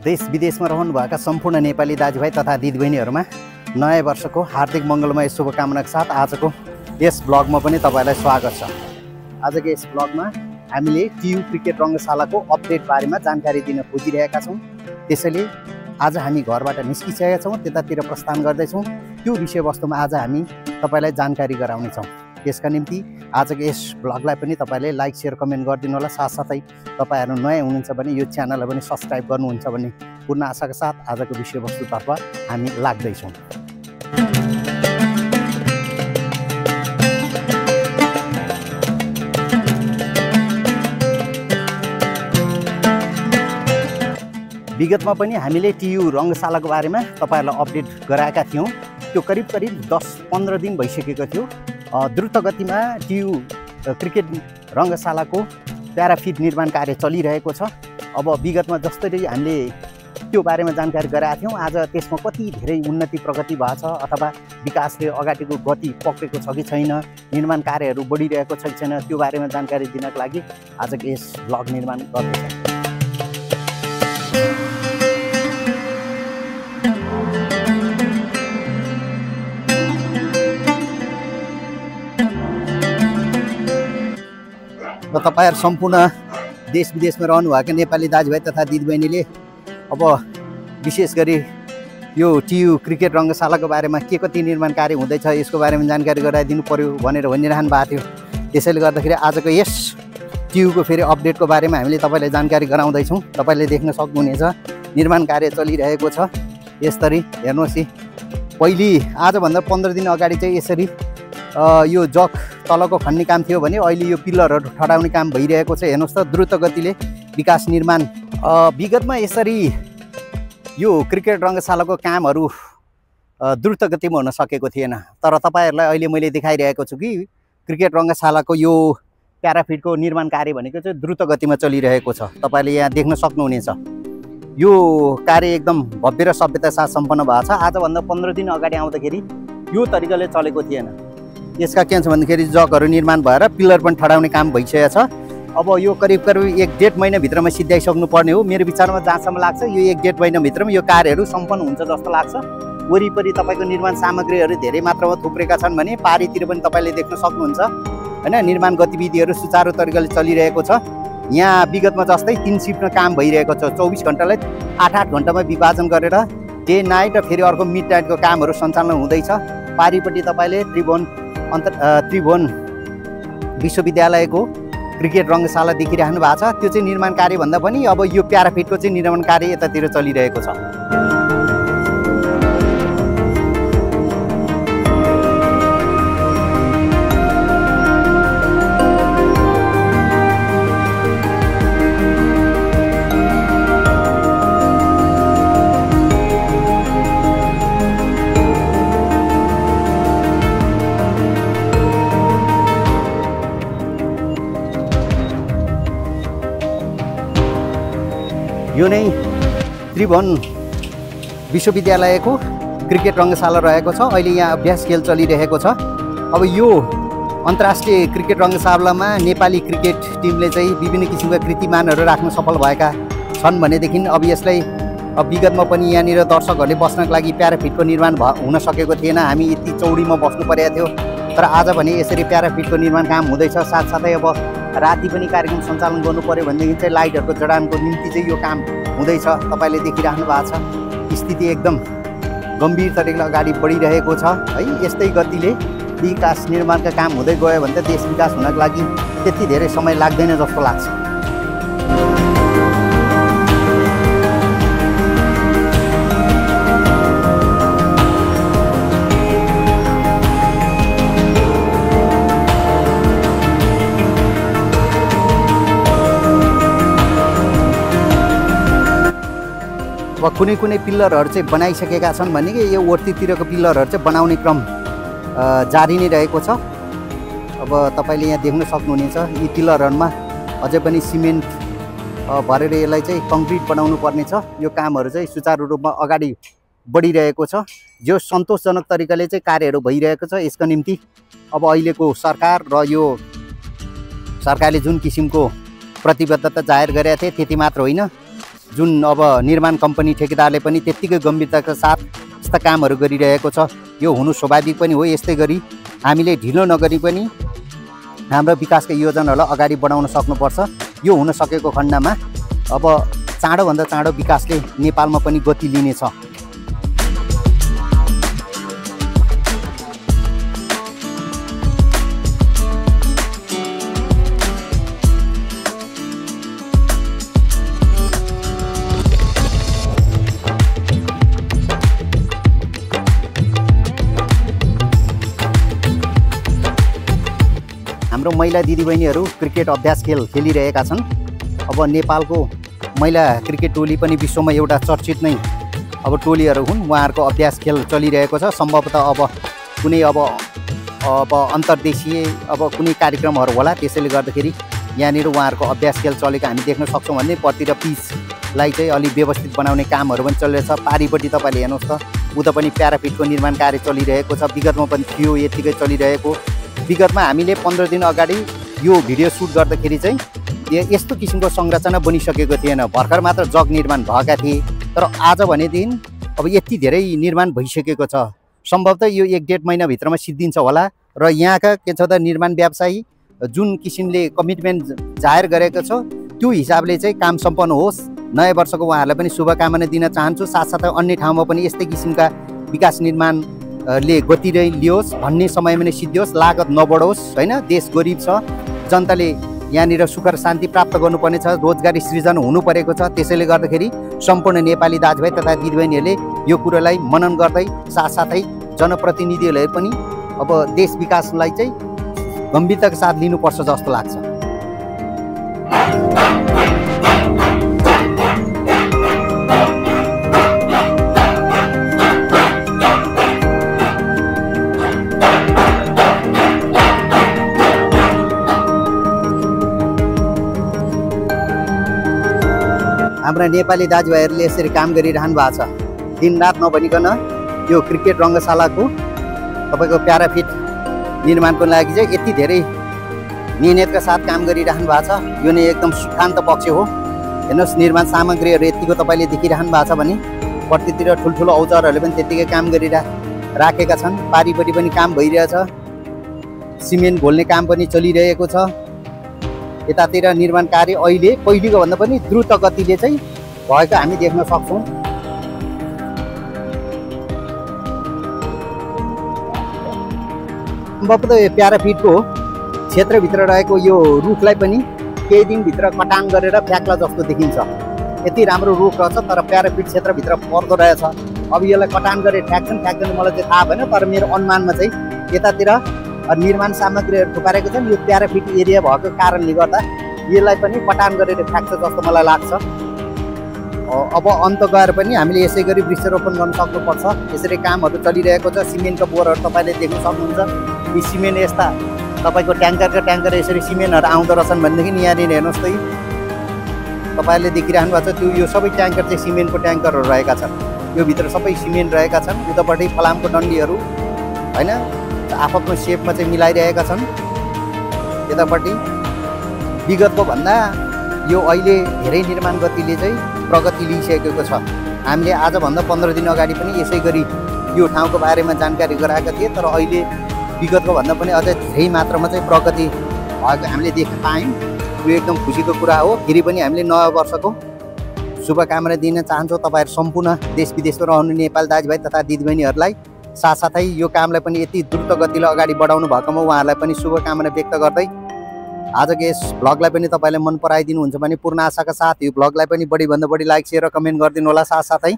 देश विदेशमा रहनुभएका सम्पूर्ण नेपाली दाजुभाइ तथा दिदीबहिनीहरुमा नयाँ वर्षको हार्दिक मङ्गलमय शुभकामनाका साथ आजको यस ब्लगमा पनि तपाईलाई स्वागत छ। आजको यस ब्लगमा हामीले टियु क्रिकेट रङ्गशालाको अपडेट बारेमा जानकारी दिन खोजिरहेका छौं। त्यसैले आज हामी घरबाट निस्किसकेका छौं, त्यतातिर प्रस्थान गर्दै छौं। त्यो विषयवस्तुमा आज हामी तपाईलाई जानकारी गराउने छौं। त्यसका निम्ति आजको यस ब्लगलाई पनि तपाईले लाइक शेयर कमेन्ट गरिदिनु होला। साथसाथै तपाईहरु नयाँ हुनुहुन्छ भने यो च्यानललाई पनि सब्स्क्राइब गर्नुहुन्छ भन्ने पूर्ण आशाका साथ आजको विषयवस्तुतर्फ हामी लाग्दै छौं। विगतमा पनि हामीले टियु रङ्गशालाको बारेमा तपाईहरुलाई अपडेट गराएका थियौं। त्यो करिब 10-15 दिन भइसकेको थियो। द्रुत गतिमा टियु क्रिकेट रङ्गशालाको प्याराफिट निर्माण कार्य चलिरहेको छ। अब विगतमा जसरी हामीले त्यो बारेमा जानकारी गराएका थियौं, आज त्यसमा कति धेरै उन्नति प्रगति भएको छ अथवा विकासले अगाडिको गति पक्रेको छ कि छैन, निर्माण कार्यहरू बढिरहेको छ कि छैन, त्यो बारेमा जानकारी दिनको लागि आजको यस ब्लग निर्माण गर्दैछौँ। र तपाईहरु सम्पूर्ण देश विदेशमा रहनुभएका नेपाली दाजुभाइ तथा दिदीबहिनीले अब विशेष गरी यो टियु क्रिकेट रङ्गशालाको बारेमा के कति निर्माण कार्य हुँदैछ यसको बारेमा जानकारी गराइदिनु पर्यो भनेर भनिरहनु भएको थियो। त्यसैले गर्दाखेरि आजको यस टियुको फेरि अपडेटको बारेमा हामीले तपाईलाई जानकारी गराउँदैछौँ। तपाईले देख्न सक्नुहुनेछ निर्माण कार्य चलिरहेको छ। यसरी हेर्नुहोस्, पहिले आजभन्दा 15 दिन अगाडि चाहिँ यसरी यो जक तलको खन्ने काम थियो भने अहिले यो पिलरहरू ठडाउने काम भइरहेको छ। हेर्नुहोस् त, द्रुत गतिले विकास निर्माण। विगतमा यसरी यो क्रिकेट रङ्गशालाको कामहरू द्रुत गतिमा हुन सकेको थिएन। तर तपाईहरुलाई अहिले मैले देखाइरहेको छु कि क्रिकेट रङ्गशालाको यो प्याराफिटको निर्माण कार्य भनेको चाहिँ द्रुत गतिमा चलिरहेको छ। तपाईले यहाँ देख्न सक्नुहुनेछ यो कार्य एकदम भव्य र सभ्यता साथ सम्पन्न भएको छ। आजभन्दा 15 दिन अगाडि आउँदाखेरि यो तरिकाले चलेको थिएन। यसका के छ भन्दाखेरि जगहरू निर्माण भएर पिलर पनि ठडाउने काम भइसकेको छ। अब यो करिब 1-1.5 महिनाभित्रमा सिद्ध्याइसक्नु पर्ने हो। मेरो विचारमा जहाँसम्म लाग्छ यो 1-1.5 महिनाभित्रमा यो कार्यहरू सम्पन्न हुन्छ जस्तो लाग्छ। वरिपरि तपाईँको निर्माण सामग्रीहरू धेरै मात्रामा थुप्रेका छन् भने पारीतिर पनि तपाईँले देख्न सक्नुहुन्छ हैन, निर्माण गतिविधिहरू सुचारू तरिकाले चलिरहेको छ। यहाँ विगतमा जस्तै 3 सिफ्टमा काम भइरहेको छ। 24 घण्टालाई 8-8 घण्टामा विभाजन गरेर डे नाइट र फेरि अर्को मिड नाइटको कामहरू सञ्चालन हुँदैछ। पारीपट्टि तपाईँले त्रिभुवन विश्वविद्यालयको क्रिकेट रङ्गशाला देखिरहनु भएको छ। त्यो चाहिँ निर्माण कार्य भन्दा पनि अब यो प्याराफिटको चाहिँ निर्माण कार्य यतातिर चलिरहेको छ। यो नै त्रिभुवन विश्वविद्यालयको क्रिकेट रङ्गशाला रहेको छ। अहिले यहाँ अभ्यास खेल चलिरहेको छ। अब यो अन्तर्राष्ट्रिय क्रिकेट रङ्गशालामा नेपाली क्रिकेट टिमले चाहिँ विभिन्न किसिमका कीर्तिमानहरू राख्न सफल भएका छन् भनेदेखि अब यसलाई विगतमा पनि यहाँनिर दर्शकहरूले बस्नको लागि प्याराफिटको निर्माण हुन सकेको थिएन। हामी यति चौडीमा बस्नु परेको थियो। तर आज भने यसरी प्याराफिटको निर्माण काम हुँदैछ। साथसाथै अब राति पनि कार्यक्रम सञ्चालन गर्नु पर्यो भनेदेखि चाहिँ लाइटहरूको जडानको निम्ति चाहिँ यो काम हुँदैछ। तपाईले देखिरहनु भएको छ। स्थिति एकदम गम्भीर तरिकाले अगाडि बढिरहेको छ है। यस्तै गतिले विकास निर्माणका काम हुँदै गयो भने त देश विकास हुनको लागि त्यति धेरै समय लाग्दैन जस्तो लाग्छ। अब कुनै पिलरहरू चाहिँ बनाइसकेका छन् भने यो ओर्तीतिरको पिलरहरू चाहिँ बनाउने क्रम जारी नै रहेको छ। अब तपाईले यहाँ देख्न सक्नुहुनेछ यी पिलरहरूमा अझै पनि सिमेन्ट भरेर यसलाई चाहिँ कङ्क्रिट बनाउनु पर्ने छ। यो कामहरू चाहिँ सुचारू रूपमा अगाडि बढिरहेको छ। जो सन्तोषजनक तरिकाले चाहिँ कार्यहरू भइरहेको छ। यसका निम्ति अब अहिलेको सरकार र यो सरकारले जुन किसिमको प्रतिबद्धता जाहेर गरेका थिए त्यति मात्र होइन, जुन अब निर्माण कम्पनी ठेकेदारले पनि त्यत्तिकै गम्भीरताका साथ यस्ता कामहरू गरिरहेको छ। यो हुनु स्वाभाविक पनि हो। यस्तै गरी हामीले ढिलो नगरी पनि हाम्रो विकासका योजनाहरूलाई अगाडि बढाउन सक्नुपर्छ। यो हुन सकेको खण्डमा अब चाँडोभन्दा चाँडो विकासले नेपालमा पनि गति लिनेछ। हाम्रो महिला दिदीबहिनीहरू क्रिकेट अभ्यास खेल खेलिरहेका छन्। अब नेपालको महिला क्रिकेट टोली पनि विश्वमा एउटा चर्चित नै अब टोलीहरू हुन्। उहाँहरूको अभ्यास खेल चलिरहेको छ। सम्भवतः अब कुनै अब अन्तर्देशीय अब कुनै कार्यक्रमहरू होला, त्यसैले गर्दाखेरि यहाँनिर उहाँहरूको अभ्यास खेल चलेको हामी देख्न सक्छौँ। भने पट्टि र पिचलाई चाहिँ अलि व्यवस्थित बनाउने कामहरू पनि चलिरहेछ। पारिपट्टि तपाईँले हेर्नुहोस् त, उता पनि प्याराफिटको निर्माण कार्य चलिरहेको छ। विगतमा पनि थियो, यतिकै चलिरहेको। विगतमा हामीले 15 दिन अगाडि यो भिडियो सुट गर्दाखेरि चाहिँ यस्तो किसिमको संरचना बनिसकेको थिएन। भर्खर मात्र जग निर्माण भएका थिए। तर आज भनेदेखि अब यति धेरै निर्माण भइसकेको छ। सम्भवतः यो 1-1.5 महिनाभित्रमा सिद्धिन्छ होला। र यहाँका के छ त, निर्माण व्यवसायी जुन किसिमले कमिटमेन्ट जाहेर गरेको छ त्यो हिसाबले चाहिँ काम सम्पन्न होस्। नयाँ वर्षको उहाँहरूलाई पनि शुभकामना दिन चाहन्छु। साथसाथै अन्य ठाउँमा पनि यस्तै किसिमका विकास निर्माणले गति लियोस्, भन्ने समयमा नै सिद्धियोस्, लागत नबढोस् होइन। देश गरिब छ, जनताले यहाँनिर सुख र शान्ति प्राप्त गर्नुपर्ने छ, रोजगारी सृजना हुनु परेको छ। त्यसैले गर्दाखेरि सम्पूर्ण नेपाली दाजुभाइ तथा दिदीबहिनीहरूले यो कुरोलाई मनन गर्दै साथसाथै जनप्रतिनिधिहरूले पनि अब देश विकासलाई चाहिँ गम्भीरताका साथ लिनुपर्छ जस्तो लाग्छ। हाम्रा नेपाली दाजुभाइहरूले यसरी काम गरिरहनु भएको छ। दिनरात नभनिकन यो क्रिकेट रङ्गशालाको तपाईँको प्याराफिट निर्माणको लागि चाहिँ यति धेरै मेहनतका साथ काम गरिरहनु भएको छ। यो नै एकदम सुखान्त पक्ष हो। हेर्नुहोस्, निर्माण सामग्रीहरू यतिको तपाईँले देखिरहनु भएको छ भने पट्टितिर ठुल्ठुलो औजारहरूले पनि त्यत्तिकै काम गरिराखेका छन्। पारिपट्टि पनि काम भइरहेछ। सिमेन्ट घोल्ने काम पनि चलिरहेको छ। यतातिर निर्माण कार्य अहिले पहिलेको भन्दा पनि द्रुत गतिले चाहिँ भएको हामी देख्न सक्छौँ। सम्भवतः प्याराफिटको क्षेत्रभित्र रहेको यो रुखलाई पनि केही दिनभित्र कटान गरेर फ्याक्ला जस्तो देखिन्छ। यति राम्रो रुख रहेछ, तर प्याराफिट क्षेत्रभित्र पर्दो रहेछ। अब यसलाई कटान गरेर फ्याक्छन् मलाई चाहिँ थाहा भएन, तर मेरो अनुमानमा चाहिँ यतातिर निर्माण सामग्रीहरू थुपारेको छन्। यो प्याराफिट एरिया भएको कारणले गर्दा यसलाई पनि कटान गरेर फ्याक्छ जस्तो मलाई लाग्छ। अब अन्त गएर पनि हामीले यसै गरी वृक्षारोपण गर्न सक्नुपर्छ। यसरी कामहरू चलिरहेको छ। सिमेन्टको बोरहरू तपाईँले देख्न सक्नुहुन्छ। यी सिमेन्ट यस्ता तपाईँको ट्याङ्कर यसरी सिमेन्टहरू आउँदो रहेछन् भनेदेखि यहाँनिर हेर्नुहोस् त, तपाईँहरूले देखिरहनु भएको छ। त्यो यो सबै ट्याङ्कर चाहिँ सिमेन्टको ट्याङ्करहरू रहेका छन्। यो भित्र सबै सिमेन्ट रहेका छन्। उतापट्टि फलामको डन्डीहरू होइन आफ्नो सेपमा चाहिँ मिलाइरहेका छन्। यतापट्टि विगतको भन्दा यो अहिले धेरै निर्माण गतिले चाहिँ प्रगति लिइसकेको छ। हामीले आजभन्दा 15 दिन अगाडि पनि यसै गरी यो ठाउँको बारेमा जानकारी गराएका थिए। तर अहिले विगतको भन्दा पनि अझै धेरै मात्रामा चाहिँ प्रगति भएको हामीले देख्न पायौँ। यो एकदम खुसीको कुरा हो। फेरि पनि हामीले नयाँ वर्षको शुभकामना दिन चाहन्छौँ तपाईँहरू सम्पूर्ण देश विदेशमा रहनु नेपाली दाजुभाइ तथा दिदीबहिनीहरूलाई। साथसाथै यो कामलाई पनि यति द्रुत गतिले अगाडि बढाउनु भएकोमा उहाँहरूलाई पनि शुभकामना व्यक्त गर्दै आजको यस भ्लगलाई पनि तपाईँले मन पराइदिनुहुन्छ भने पूर्ण आशाका साथ यो भ्लगलाई पनि बढीभन्दा बढी लाइक सेयर र कमेन्ट गरिदिनु होला। साथसाथै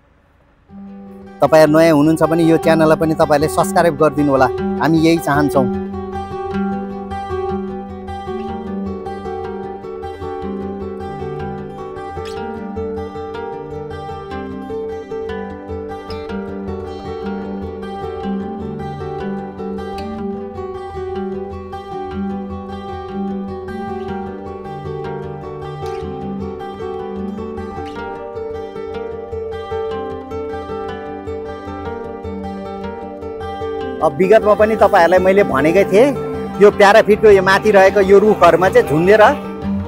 तपाईँहरू नयाँ हुनुहुन्छ भने यो च्यानललाई पनि तपाईँले सब्सक्राइब गरिदिनु होला। हामी यही चाहन्छौँ। अब विगतमा पनि तपाईँहरूलाई मैले भनेकै थिएँ, यो प्याराफिटको यो माथि रहेको यो रुखहरूमा चाहिँ झुन्डेर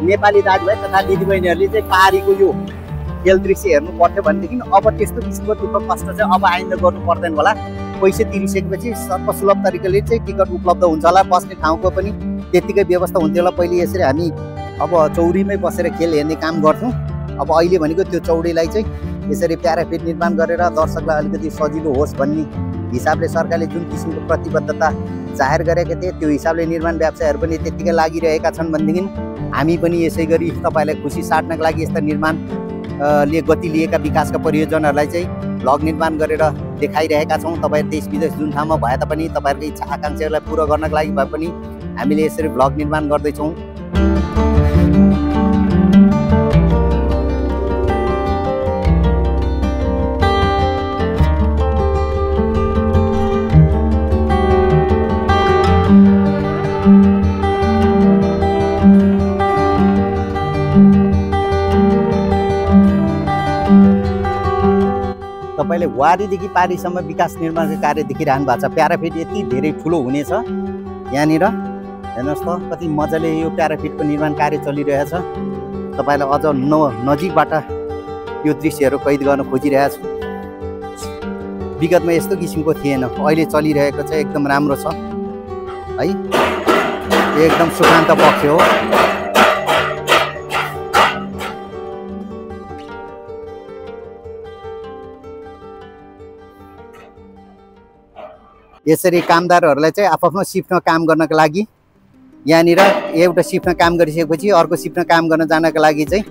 नेपाली दाजुभाइ तथा दिदीबहिनीहरूले चाहिँ पाहाडीको यो खेल दृश्य हेर्नु पर्थ्यो भनेदेखि अब त्यस्तो किसिमको दुःख कष्ट चाहिँ अब आइन्दा गर्नु पर्दैन होला। पैसा तिरिसकेपछि सर्वसुलभ तरिकाले चाहिँ टिकट उपलब्ध हुन्छ होला, बस्ने ठाउँको पनि त्यतिकै व्यवस्था हुन्थ्यो होला। पहिले यसरी हामी अब चौरीमै बसेर खेल हेर्ने काम गर्थ्यौँ। अब अहिले भनेको त्यो चौरीलाई चाहिँ यसरी प्याराफिट निर्माण गरेर दर्शकलाई अलिकति सजिलो होस् भन्ने हिसाबले सरकारले जुन किसिमको प्रतिबद्धता जाहेर गरेका थिए त्यो हिसाबले निर्माण व्यवसायहरू पनि त्यत्तिकै लागिरहेका छन् भनेदेखि हामी पनि यसै गरी तपाईँलाई खुसी साट्नको लागि यस्ता निर्माणले गति लिएका विकासका परियोजनाहरूलाई चाहिँ भ्लग निर्माण गरेर देखाइरहेका छौँ। तपाईँ देश विदेश जुन ठाउँमा भए तापनि तपाईँहरूको इच्छा आकाङ्क्षालाई पुरा गर्नको लागि भए पनि हामीले यसरी भ्लग निर्माण गर्दैछौँ। तपाईँले वारीदेखि पारीसम्म विकास निर्माणको कार्य देखिरहनु भएको छ। प्याराफिट यति धेरै ठुलो हुनेछ यहाँनिर हेर्नुहोस् त, कति मजाले यो प्याराफिटको निर्माण कार्य चलिरहेछ। तपाईँलाई अझ नजिकबाट यो दृश्यहरू कैद गर्न खोजिरहेको छु। विगतमा यस्तो किसिमको थिएन, अहिले चलिरहेको चाहिँ एकदम राम्रो छ है, एकदम सुखान्त पक्ष हो। यसरी कामदारहरूलाई चाहिँ आफ्नो सिफ्टमा काम गर्नको लागि यहाँनिर एउटा सिफ्टमा काम गरिसकेपछि अर्को सिफ्टमा काम गर्न जानको लागि चाहिँ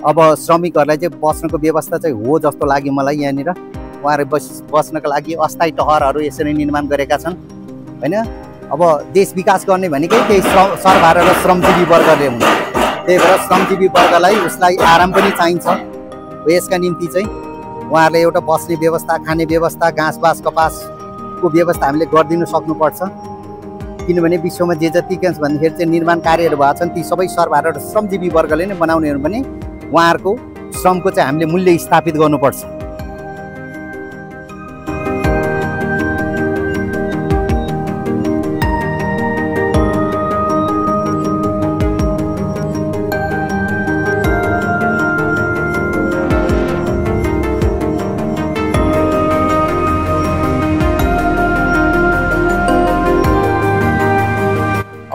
अब श्रमिकहरूलाई चाहिँ बस्नको व्यवस्था चाहिँ हो जस्तो लाग्यो मलाई। यहाँनिर उहाँहरू बस्नको लागि अस्थायी टहरहरू यसरी निर्माण गरेका छन् होइन। अब देश विकास गर्ने भनेकै त्यही सरकार र श्रमजीवी वर्गले हुन्छ, त्यही भएर श्रमजीवी वर्गलाई उसलाई आराम पनि चाहिन्छ। यसका निम्ति चाहिँ उहाँहरूले एउटा बस्ने व्यवस्था, खाने व्यवस्था, घाँसबास कपासको व्यवस्था हामीले गरिदिनु सक्नुपर्छ। किनभने विश्वमा जे जति भन्दाखेरि चाहिँ निर्माण कार्यहरू भएको छन् ती सबै सरकार र श्रमजीवी वर्गले नै बनाउने हो भने उहाँहरूको श्रमको चाहिँ हामीले मूल्य स्थापित गर्नुपर्छ।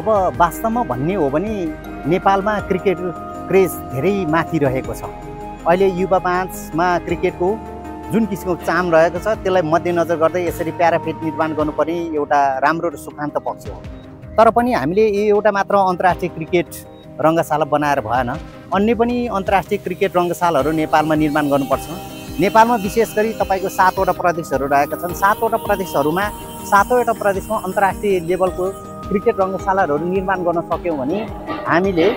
अब वास्तवमा भन्ने हो भने नेपालमा क्रिकेट क्रेज धेरै माथि रहेको छ। अहिले युवा माझमा क्रिकेटको जुन किसिमको चाम रहेको छ त्यसलाई मध्यनजर गर्दै यसरी प्याराफिट निर्माण गर्नुपर्ने एउटा राम्रो र सुखान्त पक्ष हो। तर पनि हामीले यो एउटा मात्र अन्तर्राष्ट्रिय क्रिकेट रङ्गशाला बनाएर भएन, अन्य पनि अन्तर्राष्ट्रिय क्रिकेट रङ्गशालाहरू नेपालमा निर्माण गर्नुपर्छ। नेपालमा विशेष गरी तपाईँको 7वटा प्रदेशहरू रहेका छन्। 7वटा प्रदेशहरूमा 7वटा प्रदेशमा अन्तर्राष्ट्रिय लेभलको क्रिकेट रङ्गशालाहरू निर्माण गर्न सक्यौँ भने हामीले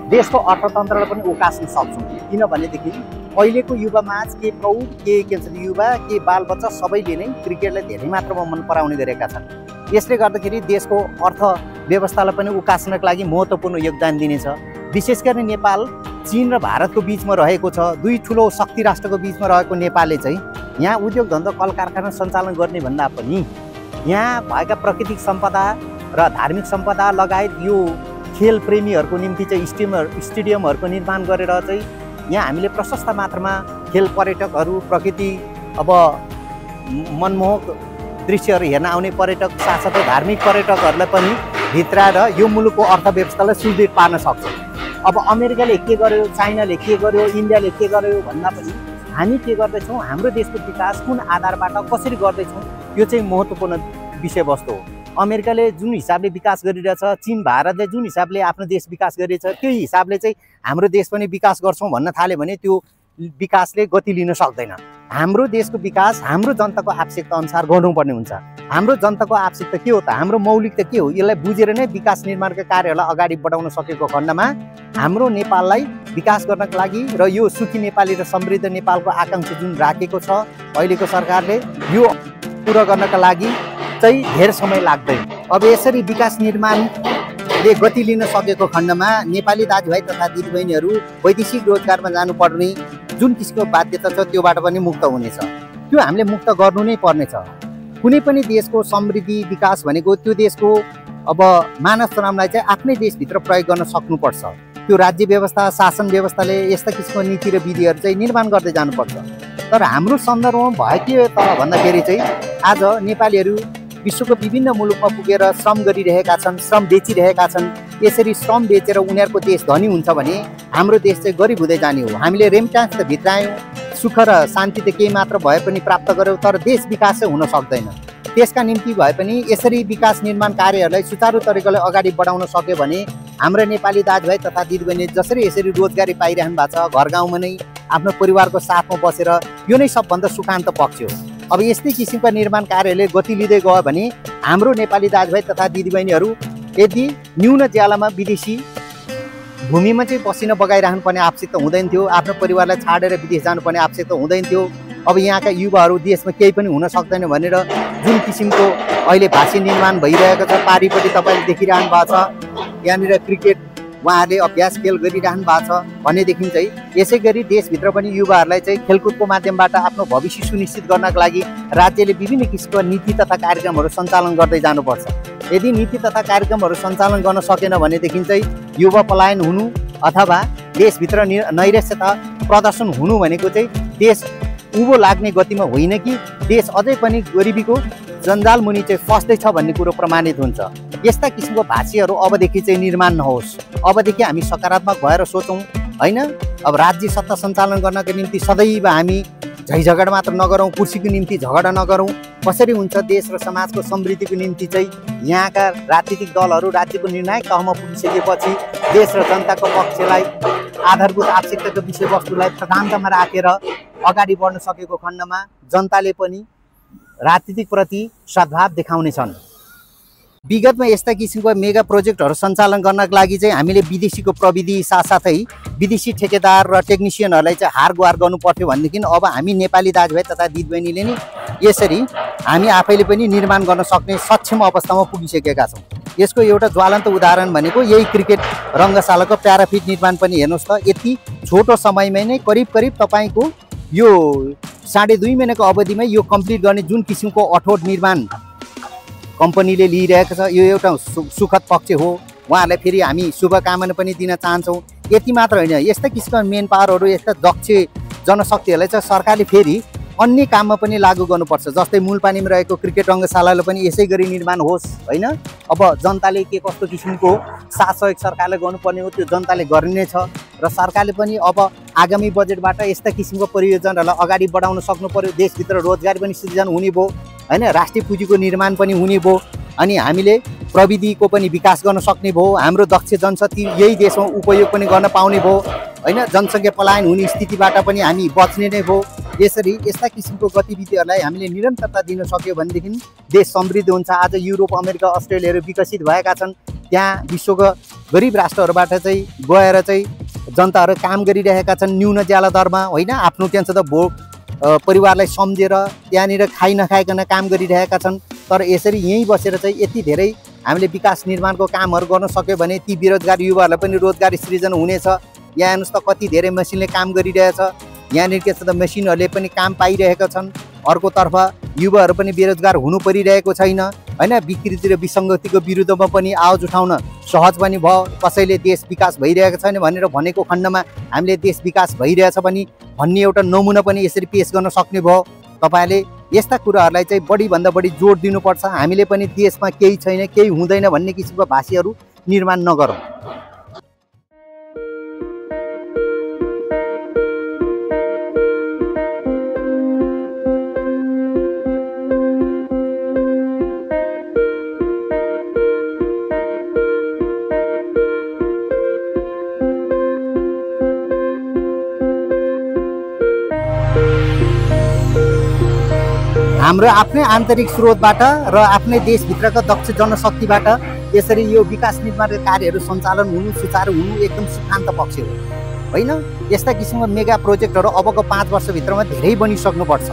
देशको अर्थतन्त्रलाई पनि उकास्न सक्छौँ। किनभनेदेखि अहिलेको युवा माझ के प्रौढ के भन्छ युवा के बालबच्चा सबैले नै क्रिकेटलाई धेरै मात्रामा मन पराउने गरेका छन्। यसले गर्दाखेरि देशको अर्थव्यवस्थालाई पनि उकास्नको लागि महत्त्वपूर्ण योगदान दिनेछ। विशेष गरी नेपाल चीन र भारतको बिचमा रहेको छ, दुई ठुलो शक्ति राष्ट्रको बिचमा रहेको नेपालले चाहिँ यहाँ उद्योग धन्दा कल कारखाना सञ्चालन गर्ने भन्दा पनि यहाँ भएका प्राकृतिक सम्पदा र धार्मिक सम्पदा लगायत यो खेल प्रेमीहरूको निम्ति चाहिँ स्टेडियमहरूको निर्माण गरेर चाहिँ यहाँ हामीले प्रशस्त मात्रामा खेल पर्यटकहरू, प्रकृति अब मनमोहक दृश्यहरू हेर्न आउने पर्यटक साथसाथै धार्मिक पर्यटकहरूलाई पनि भित्राएर यो मुलुकको अर्थव्यवस्थालाई सुदृढ पार्न सक्छ। अब अमेरिकाले के गर्यो, चाइनाले के गर्यो, इन्डियाले के गर्यो भन्दा पनि हामी के गर्दैछौँ, हाम्रो देशको विकास कुन आधारबाट कसरी गर्दैछौँ यो चाहिँ महत्त्वपूर्ण विषयवस्तु हो। अमेरिकाले जुन हिसाबले विकास गरिरहेछ, चीन भारतले जुन हिसाबले आफ्नो देश विकास गरिरहेछ त्यही हिसाबले चाहिँ हाम्रो देश पनि विकास गर्छौँ भन्न थाल्यो भने त्यो विकासले गति लिन सक्दैन। हाम्रो देशको विकास हाम्रो जनताको आवश्यकता अनुसार गर्नुपर्ने हुन्छ। हाम्रो जनताको आवश्यकता के हो त, हाम्रो मौलिकता के हो, यसलाई बुझेर नै विकास निर्माणका कार्यहरूलाई अगाडि बढाउन सकेको खण्डमा हाम्रो नेपाललाई विकास गर्नको लागि र यो सुखी नेपाली र समृद्ध नेपालको आकाङ्क्षा जुन राखेको छ अहिलेको सरकारले यो पुरा गर्नका लागि चाहिँ धेरै समय लाग्दैन। अब यसरी विकास निर्माणले गति लिन सकेको खण्डमा नेपाली दाजुभाइ तथा दिदीबहिनीहरू वैदेशिक रोजगारमा जानुपर्ने जुन किसिमको बाध्यता छ त्योबाट पनि मुक्त हुनेछ। त्यो हामीले मुक्त गर्नु नै पर्नेछ। कुनै पनि देशको समृद्धि विकास भनेको त्यो देशको अब मानव श्रमलाई चाहिँ आफ्नै देशभित्र प्रयोग गर्न सक्नुपर्छ। त्यो राज्य व्यवस्था शासन व्यवस्थाले यस्ता किसिमको नीति र विधिहरू चाहिँ निर्माण गर्दै जानुपर्छ। तर हाम्रो सन्दर्भमा भयो के त भन्दाखेरि चाहिँ आज नेपालीहरू विश्वको विभिन्न मुलुकमा पुगेर श्रम गरिरहेका छन्, श्रम बेचिरहेका छन्। यसरी श्रम बेचेर उनीहरूको देश धनी हुन्छ भने हाम्रो देश चाहिँ गरिब हुँदै जाने हो। हामीले रेमिट्यान्स त भित्रायौँ, सुख र शान्ति त केही मात्र भए पनि प्राप्त गऱ्यौँ, तर देश विकास चाहिँ हुन सक्दैन। त्यसका निम्ति भए पनि यसरी विकास निर्माण कार्यहरूलाई सुचारू तरिकाले अगाडि बढाउन सक्यो भने हाम्रो नेपाली दाजुभाइ तथा दिदीबहिनी जसरी यसरी रोजगारी पाइरहनु भएको छ, घर गाउँमा नै आफ्नो परिवारको साथमा बसेर, यो नै सबभन्दा सुखान्त पक्ष हो। अब यस्तै किसिमका निर्माण कार्यहरूले गति लिँदै गयो भने हाम्रो नेपाली दाजुभाइ तथा दिदीबहिनीहरू यदि न्यून ज्यालामा विदेशी भूमिमा चाहिँ पसिना बगाइरहनु पर्ने आवश्यकता हुँदैन थियो, आफ्नो परिवारलाई छाडेर विदेश जानुपर्ने आवश्यकता हुँदैन थियो। अब यहाँका युवाहरू देशमा केही पनि हुन सक्दैन भनेर जुन किसिमको अहिले भाषी निर्माण भइरहेको छ, पारिपट्टि तपाईँले देखिरहनु भएको छ, यहाँनिर क्रिकेट उहाँहरूले अभ्यास खेल गरिरहनु भएको छ भनेदेखि चाहिँ यसै गरी देशभित्र पनि युवाहरूलाई चाहिँ खेलकुदको माध्यमबाट आफ्नो भविष्य सुनिश्चित गर्नको लागि राज्यले विभिन्न किसिमको नीति तथा कार्यक्रमहरू सञ्चालन गर्दै जानुपर्छ। यदि नीति तथा कार्यक्रमहरू सञ्चालन गर्न सकेन भनेदेखि चाहिँ युवा पलायन हुनु अथवा देशभित्र नैराश्यता प्रदर्शन हुनु भनेको चाहिँ देश उँभो लाग्ने गतिमा होइन कि देश अझै पनि गरिबीको जन्जाल मुनि चाहिँ फस्दैछ भन्ने कुरो प्रमाणित हुन्छ। यस्ता किसिमको भाषीहरू अबदेखि चाहिँ निर्माण नहोस्। अबदेखि हामी सकारात्मक भएर सोचौँ होइन। अब राज्य सत्ता सञ्चालन गर्नको निम्ति सदैव हामी झैझगडा मात्र नगरौँ, कुर्सीको निम्ति झगडा नगरौँ। कसरी हुन्छ देश र समाजको समृद्धिको निम्ति चाहिँ यहाँका राजनीतिक दलहरू राज्यको निर्णायक तहमा पुगिसकेपछि देश र जनताको पक्षलाई आधारभूत आवश्यकताको विषयवस्तुलाई प्रधानतामा राखेर अगाडि बढ्न सकेको खण्डमा जनताले पनि राजनीतिक प्रति सद्भाव देखाउनेछन्। विगतमा यस्ता किसिमको मेगा प्रोजेक्टहरू सञ्चालन गर्नको लागि चाहिँ हामीले विदेशीको प्रविधि साथसाथै विदेशी ठेकेदार र टेक्निसियनहरूलाई चाहिँ हार गुहार गर्नु पर्थ्यो भनेदेखि अब हामी नेपाली दाजुभाइ तथा दिदीबहिनीले नि यसरी हामी आफैले पनि निर्माण गर्न सक्ने सक्षम अवस्थामा पुगिसकेका छौँ। यसको एउटा ज्वलन्त उदाहरण भनेको यही क्रिकेट रङ्गशालाको प्याराफिट निर्माण पनि हेर्नुहोस् त। यति छोटो समयमै नै करिब तपाईँको यो 2.5 महिनाको अवधिमै यो कम्प्लिट गर्ने जुन किसिमको अठोट निर्माण कम्पनीले लिइरहेको छ, यो एउटा सुखद पक्ष हो। उहाँहरूलाई फेरि हामी शुभकामना पनि दिन चाहन्छौँ। यति मात्र होइन, यस्ता किसिमका मेन पावरहरू, यस्ता दक्ष जनशक्तिहरूलाई चाहिँ सरकारले फेरि अन्य काममा पनि लागू गर्नुपर्छ। जस्तै मूलपानीमा रहेको क्रिकेट रङ्गशालालाई पनि यसै गरी निर्माण होस् होइन। अब जनताले के कस्तो किसिमको साथ सहयोग सरकारले गर्नुपर्ने हो त्यो जनताले गर्ने छ र सरकारले पनि अब आगामी बजेटबाट यस्ता किसिमको परियोजनाहरूलाई अगाडि बढाउन सक्नु पर्यो। देशभित्र रोजगारी पनि सृजना हुने भयो होइन, राष्ट्रिय पुँजीको निर्माण पनि हुने भयो, अनि हामीले प्रविधिको पनि विकास गर्न सक्ने भयो। हाम्रो दक्ष जनशक्ति यही देशमा उपयोग पनि गर्न पाउने भयो होइन। जनसङ्ख्या पलायन हुने स्थितिबाट पनि हामी बच्ने नै भयो। यसरी यस्ता किसिमको गतिविधिहरूलाई हामीले निरन्तरता दिन सक्यो भनेदेखि देश समृद्ध हुन्छ। आज युरोप, अमेरिका, अस्ट्रेलियाहरू विकसित भएका छन्। त्यहाँ विश्वको गरिब राष्ट्रहरूबाट चाहिँ गएर चाहिँ जनताहरू काम गरिरहेका छन् न्यून ज्याला दरमा होइन। आफ्नो टेन्सन त परिवारलाई सम्झेर त्यहाँनिर खाइ नखाइकन काम गरिरहेका छन्। तर यसरी यहीँ बसेर चाहिँ यति धेरै हामीले विकास निर्माणको कामहरू गर्न सक्यो भने ती बेरोजगार युवाहरूलाई पनि रोजगारी सृजना हुनेछ। यहाँ हेर्नुहोस् त कति धेरै मेसिनले काम गरिरहेछ। यहाँनिर के छ त मेसिनहरूले पनि काम पाइरहेका छन्। अर्कोतर्फ युवाहरू पनि बेरोजगार हुनु परिरहेको छैन होइन। विकृति र विसङ्गतिको विरुद्धमा पनि आवाज उठाउन सहज पनि भयो। कसैले देश विकास भइरहेको छैन भनेर भनेको खण्डमा हामीले देश विकास भइरहेछ भने भन्ने एउटा नमुना पनि यसरी पेश गर्न सक्ने भयो। तपाईँहरूले यस्ता कुराहरूलाई चाहिँ बढीभन्दा बढी जोड दिनुपर्छ। हामीले पनि देशमा केही छैन, केही हुँदैन भन्ने किसिमको भाषीहरू निर्माण नगरौँ। हाम्रो आफ्नै आन्तरिक स्रोतबाट र आफ्नै देशभित्रका दक्ष जनशक्तिबाट यसरी यो विकास निर्माणका कार्यहरू सञ्चालन हुनु, सुचारू हुनु एकदम सुखान्त पक्ष हो होइन। यस्ता किसिमका मेगा प्रोजेक्टहरू अबको 5 वर्षभित्रमा धेरै बनिसक्नुपर्छ।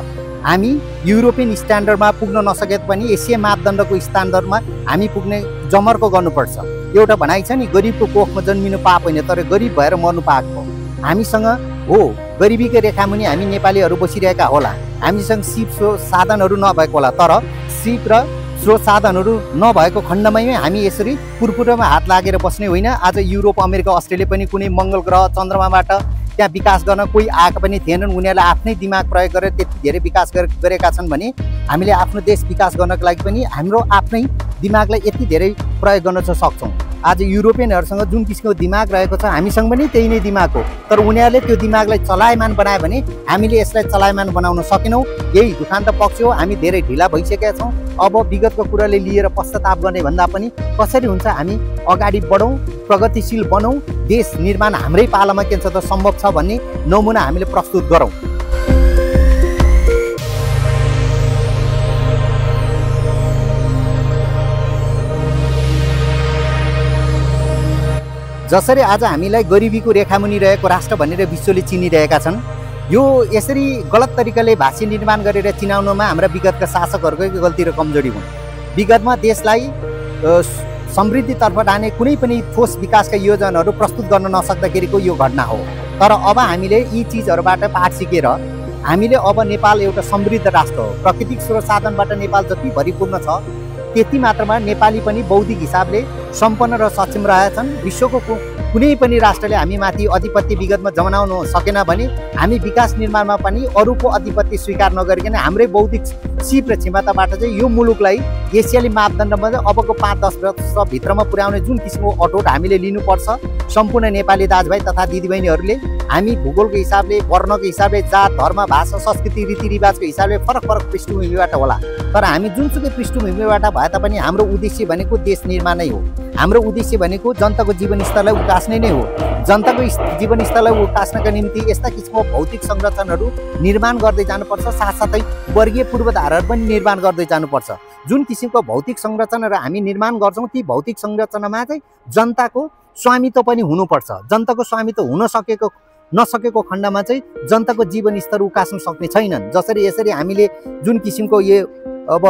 हामी युरोपियन स्ट्यान्डर्डमा पुग्न नसके पनि एसिया मापदण्डको स्ट्यान्डर्डमा हामी पुग्ने जमर्को गर्नुपर्छ। एउटा भनाइ छ नि, गरिबको कोखमा जन्मिनु पाप होइन तर गरिब भएर मर्नु पाएको। हामीसँग हो गरिबीकै रेखामुनि हामी नेपालीहरू बसिरहेका होला। हामीसँग सिप साधनहरू नभएको होला, तर सिप र स्रोत साधनहरू नभएको खण्डमै हामी यसरी पुरपुरमा हात लागेर बस्ने होइन। आज युरोप, अमेरिका, अस्ट्रेलिया पनि कुनै मङ्गल ग्रह, चन्द्रमाबाट त्यहाँ विकास गर्न कोही आएका पनि थिएनन्। उनीहरूले आफ्नै दिमाग प्रयोग गरेर त्यति धेरै विकास गरेका छन् भने हामीले आफ्नो देश विकास गर्नको लागि पनि हाम्रो आफ्नै दिमागलाई यति धेरै प्रयोग गर्न सक्छौँ। आज युरोपियनहरूसँग जुन किसिमको दिमाग रहेको छ हामीसँग पनि त्यही नै दिमाग हो, तर उनीहरूले त्यो दिमागलाई चलायमान बनायो भने हामीले यसलाई चलायमान बनाउन सकेनौँ। यही दुखान्त पक्ष हो। हामी धेरै ढिला भइसकेका छौँ। अब विगतको कुराले लिएर पश्चाताप गर्ने भन्दा पनि कसरी हुन्छ हामी अगाडि बढौँ, प्रगतिशील बनौँ, देश निर्माण हाम्रै पालामा के छ त सम्भव छ भन्ने नमुना हामीले प्रस्तुत गरौँ। जसरी आज हामीलाई गरिबीको रेखामुनि रहेको राष्ट्र भनेर विश्वले चिनिरहेका छन्, यो यसरी गलत तरिकाले भाषा निर्माण गरेर चिनाउनमा हाम्रा विगतका शासकहरूकै गल्ती र कमजोरी हुन्। विगतमा देशलाई समृद्धितर्फ लाने कुनै पनि ठोस विकासका योजनाहरू प्रस्तुत गर्न नसक्दाखेरिको यो घटना हो। तर अब हामीले यी चिजहरूबाट पाठ सिकेर हामीले अब नेपाल एउटा समृद्ध राष्ट्र हो। प्राकृतिक स्रोत साधनबाट नेपाल जति भरिपूर्ण छ त्यति मात्रामा नेपाली पनि बौद्धिक हिसाबले सम्पन्न र सक्षम रहेछन्। विश्वको कुनै पनि राष्ट्रले हामी माथि आधिपत्य विगतमा जमाउन सकेन भने हामी विकास निर्माणमा पनि अरूको आधिपत्य स्वीकार नगरिकन हाम्रै बौद्धिक सिप र क्षमताबाट चाहिँ यो मुलुकलाई एसियाली मापदण्डमा अबको 5-10 वर्षभित्रमा पुर्याउने जुन किसिमको अटोट हामीले लिनुपर्छ। सम्पूर्ण नेपाली दाजुभाइ तथा दिदीबहिनीहरूले हामी भूगोलको हिसाबले, वर्णको हिसाबले, जात, धर्म, भाषा, संस्कृति, रीतिरिवाजको हिसाबले फरक फरक पृष्ठभूमिबाट होला, तर हामी जुनसुकै पृष्ठभूमिबाट भए तापनि हाम्रो उद्देश्य भनेको देश निर्माण नै हो। हाम्रो उद्देश्य भनेको जनताको जीवनस्तरलाई उकास्ने नै हो। जनताको जीवनस्तरलाई उकास्नका निम्ति यस्ता किसिमको भौतिक संरचनाहरू निर्माण गर्दै जानुपर्छ, साथसाथै वर्गीय पूर्वाधारहरू पनि निर्माण गर्दै जानुपर्छ। जुन किसिमको भौतिक संरचनाहरू हामी निर्माण गर्छौँ ती भौतिक संरचनामा चाहिँ जनताको स्वामित्व पनि हुनुपर्छ। जनताको स्वामित्व हुन नसकेको खण्डमा चाहिँ जनताको जीवनस्तर उकास्न सक्ने छैनन्। जसरी यसरी हामीले जुन किसिमको यो अब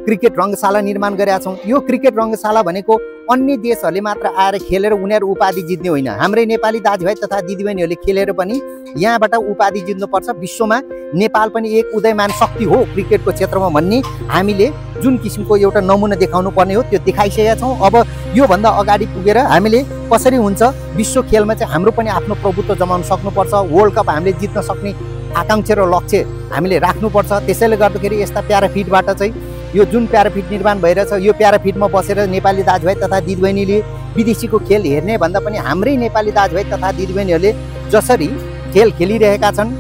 क्रिकेट रङ्गशाला निर्माण गरेका छौँ, यो क्रिकेट रङ्गशाला भनेको अन्य देशहरूले मात्र आएर खेलेर उनीहरू उपाधि जित्ने होइन। हाम्रै नेपाली दाजुभाइ तथा दिदीबहिनीहरूले खेलेर पनि यहाँबाट उपाधि जित्नुपर्छ। विश्वमा नेपाल पनि एक उदयमान शक्ति हो क्रिकेटको क्षेत्रमा भन्ने हामीले जुन किसिमको एउटा नमुना देखाउनु पर्ने हो त्यो देखाइसकेका छौँ। अब योभन्दा अगाडि पुगेर हामीले कसरी हुन्छ विश्व खेलमा चाहिँ हाम्रो पनि आफ्नो प्रभुत्व जमाउन सक्नुपर्छ। वर्ल्ड कप हामीले जित्न सक्ने आकाङ्क्षा र लक्ष्य हामीले राख्नुपर्छ। त्यसैले गर्दाखेरि यस्ता प्याराफिटबाट चाहिँ यो जुन प्याराफिट निर्माण भइरहेछ यो प्याराफिटमा बसेर नेपाली दाजुभाइ तथा दिदीबहिनीले विदेशीको खेल हेर्ने भन्दा पनि हाम्रै नेपाली दाजुभाइ तथा दिदीबहिनीहरूले जसरी खेल खेलिरहेका छन्,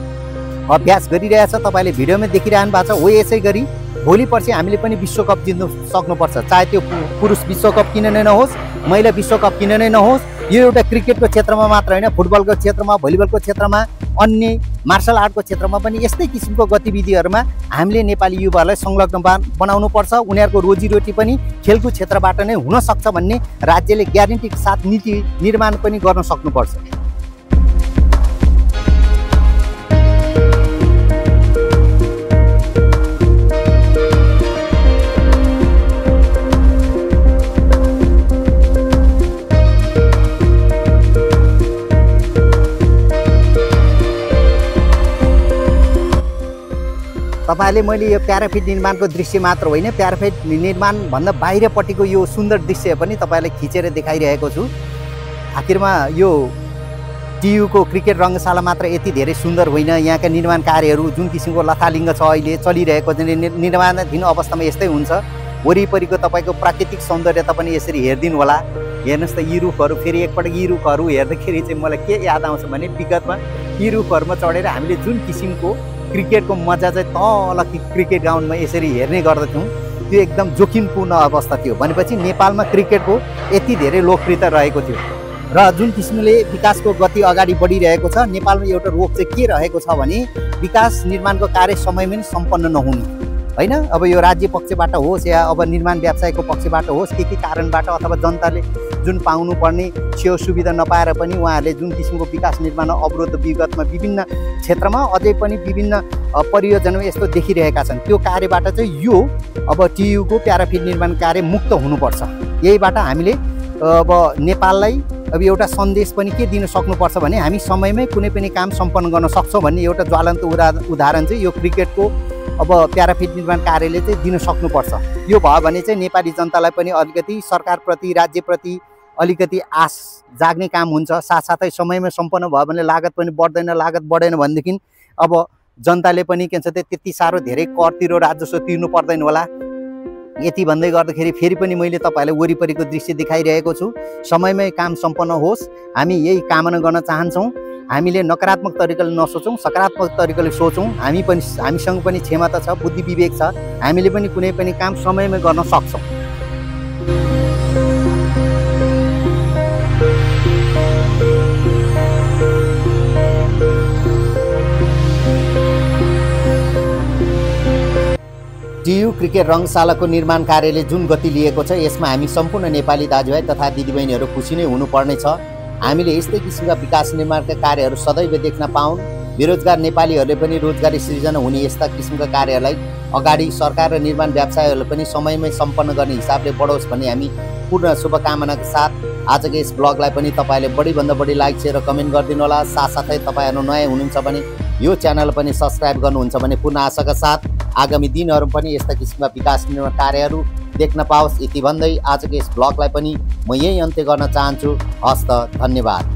अभ्यास गरिरहेछ, तपाईँले भिडियोमा देखिरहनु भएको छ, हो यसै गरी भोलि पर्सि हामीले पनि विश्वकप जित्नु सक्नुपर्छ। चाहे त्यो पुरुष विश्वकप किन नै नहोस्, महिला विश्वकप किन नै नहोस्, यो एउटा क्रिकेटको क्षेत्रमा मात्र होइन, फुटबलको क्षेत्रमा, भलिबलको क्षेत्रमा, अन्य मार्शल आर्टको क्षेत्रमा पनि यस्तै किसिमको गतिविधिहरूमा हामीले नेपाली युवाहरूलाई संलग्न बनाउनुपर्छ। उनीहरूको रोजीरोटी पनि खेलकुद क्षेत्रबाट नै हुन सक्छ भन्ने राज्यले ग्यारेन्टीको साथ नीति निर्माण पनि गर्न सक्नुपर्छ। तपाईँले मैले यो प्याराफिट निर्माणको दृश्य मात्र होइन, प्याराफिट निर्माणभन्दा बाहिरपट्टिको यो सुन्दर दृश्य पनि तपाईँलाई खिचेर देखाइरहेको छु। आखिरमा यो टियुको क्रिकेट रङ्गशाला मात्र यति धेरै सुन्दर होइन, यहाँका निर्माण कार्यहरू जुन किसिमको लथालिङ्ग छ अहिले चलिरहेको निर्माणाधीन अवस्थामा यस्तै हुन्छ। वरिपरिको तपाईँको प्राकृतिक सौन्दर्यता पनि यसरी हेरिदिनु होला। हेर्नुहोस् त यी रुखहरू, फेरि एकपटक यी रुखहरू हेर्दाखेरि चाहिँ मलाई के याद आउँछ भने विगतमा यी रुखहरूमा चढेर हामीले जुन किसिमको क्रिकेटको मजा चाहिँ तल क्रिकेट ग्राउन्डमा यसरी हेर्ने गर्दथ्यौँ, त्यो एकदम जोखिमपूर्ण अवस्था थियो। भनेपछि नेपालमा क्रिकेटको यति धेरै लोकप्रियता रहेको थियो र जुन किसिमले विकासको गति अगाडि बढिरहेको छ, नेपालमा एउटा रोग चाहिँ के रहेको छ भने विकास निर्माणको कार्य समयमै सम्पन्न नहुने होइन। अब यो राज्य पक्षबाट होस् या अब निर्माण व्यवसायको पक्षबाट होस्, के कारणबाट अथवा जनताले जुन पाउनुपर्ने सेवा सुविधा नपाएर पनि उहाँहरूले जुन किसिमको विकास निर्माण अवरोध विगतमा विभिन्न क्षेत्रमा अझै पनि विभिन्न परियोजनामा यस्तो देखिरहेका छन्। त्यो कार्यबाट चाहिँ यो अब टियुको प्याराफिट निर्माण कार्य मुक्त हुनुपर्छ। यहीबाट हामीले अब नेपाललाई अब एउटा सन्देश पनि के दिन सक्नुपर्छ भने हामी समयमै कुनै पनि काम सम्पन्न गर्न सक्छौँ भन्ने एउटा ज्वलन्त उदाहरण चाहिँ यो क्रिकेटको अब प्याराफिट निर्माण कार्यालय चाहिँ दिन सक्नुपर्छ। यो भयो भने चाहिँ नेपाली जनतालाई पनि अलिकति सरकारप्रति राज्यप्रति अलिकति आश जाग्ने काम हुन्छ। साथसाथै समयमा सम्पन्न भयो भने लागत पनि बढ्दैन, लागत बढेन भनेदेखि अब जनताले पनि के भन्छ त्यति साह्रो धेरै कर तिरो राजस्व तिर्नु पर्दैन होला। यति भन्दै गर्दाखेरि फेरि पनि मैले तपाईँलाई वरिपरिको दृश्य देखाइरहेको छु। समयमै काम सम्पन्न होस्, हामी यही कामना गर्न चाहन्छौँ। हामीले नकारात्मक तरिकाले नसोचौँ, सकारात्मक तरिकाले सोचौँ। हामीसँग पनि क्षमता छ, बुद्धि विवेक छ, हामीले पनि कुनै पनि काम समयमै गर्न सक्छौँ। टियु क्रिकेट रङ्गशालाको निर्माण कार्यले जुन गति लिएको छ यसमा हामी सम्पूर्ण नेपाली दाजुभाइ तथा दिदीबहिनीहरू खुसी नै हुनुपर्नेछ। हामीले यस्तै किसिमका विकास निर्माणका कार्यहरू सदैव देख्न पाऊँ। बेरोजगार नेपालीहरूले पनि रोजगारी सृजना हुने यस्ता किसिमका कार्यहरूलाई अगाडि सरकार र निर्माण व्यवसायहरूले पनि समयमै सम्पन्न गर्ने हिसाबले बढोस् भन्ने हामी पूर्ण शुभकामनाका साथ आजको यस ब्लगलाई पनि तपाईँले बढीभन्दा बढी लाइक सेयर र कमेन्ट गरिदिनु होला। साथसाथै तपाईँहरू नयाँ हुनुहुन्छ भने यो च्यानल पनि सब्सक्राइब गर्नुहुन्छ भने पूर्ण आशाका साथ आगामी दिनहरू पनि यस्ता किसिमका विकास निर्माण कार्यहरू देख्न पाओस्। यति भन्दै आजको यस ब्लगलाई पनि म यही अन्त्य गर्न चाहन्छु। हस्त, धन्यवाद।